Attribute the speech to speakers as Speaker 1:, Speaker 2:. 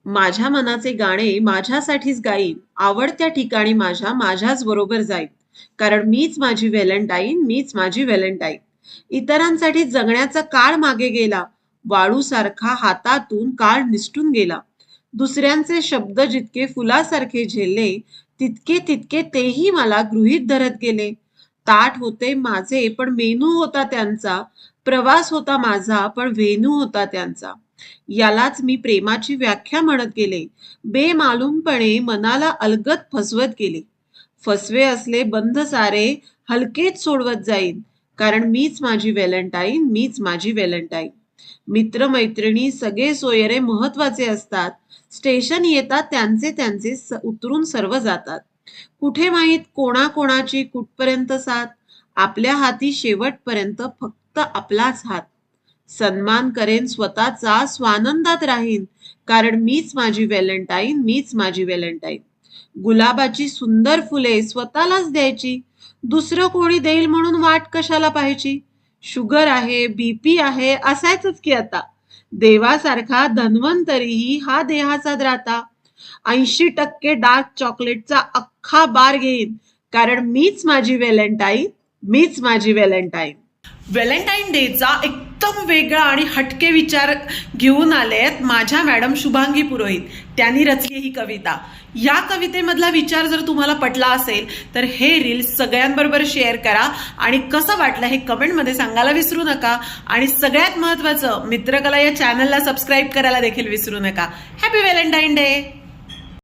Speaker 1: माझ्या मनाचे गाणे माझ्यासाठीच गाईन, आवडत्या ठिकाणी माझ्याच बरोबर जाईन. कारण मीच माझी व्हॅलेंटाईन, मीच माझी व्हॅलेंटाईन. इतरांसाठी जगण्याचा काळ मागे गेला, वाळूसारखा हातातून काळ निसटून गेला. दुसऱ्यांचे शब्द जितके फुलासारखे झेलले, तितके तितके तेही मला गृहीत धरत गेले. ताट होते माझे पण मेनू होता त्यांचा, प्रवास होता माझा पण व्हेनू होता त्यांचा. यालाच मी प्रेमाची व्याख्या म्हणत गेले. बेमालूमपणे मनाला अलगद फसवत गेले. फसवे असले बंध सारे हलकेच सोडवत जाईन. कारण मीच माझी व्हॅलेंटाईन, मीच माझी व्हॅलेंटाईन. मित्रमैत्रिणी सगळे सोयरे महत्वाचे असतात. स्टेशन येतात त्यांचे त्यांचे उतरून सर्व जातात. कुठे माहीत कोणाकोणाची कुठपर्यंत साथ. आपल्या हाती शेवटपर्यंत फक्त आपलाच हात. सन्मान करेन स्वतःचा, स्वानंदात राहीन. कारण मीच माझी व्हॅलेंटाईन, मीच माझी व्हॅलेंटाईन. गुलाबाची सुंदर फुले स्वतःलाच द्यायची. दुसरं कोणी देईल म्हणून वाट कशाला पाहायची. शुगर आहे, बीपी आहे, असायचंच की आता. देवासारखा धन्वंतरीही हा देहाचा द्राता. 80% डार्क चॉकलेटचा अख्खा बार घेईन. कारण मीच माझी व्हॅलेंटाईन, मीच माझी व्हॅलेंटाईन.
Speaker 2: व्हॅलेंटाईन डेचा एकदम वेगळा आणि हटके विचार घेऊन आलेत माझ्या मॅडम शुभांगी पुरोहित. त्यांनी रचली ही कविता. या कवितेमधला विचार जर तुम्हाला पटला असेल तर हे रील सगळ्यांबरोबर शेअर करा आणि कसं वाटलं हे कमेंटमध्ये सांगायला विसरू नका. आणि सगळ्यात महत्त्वाचं, मित्रकला या चॅनलला सबस्क्राईब करायला देखील विसरू नका. Happy Valentine day.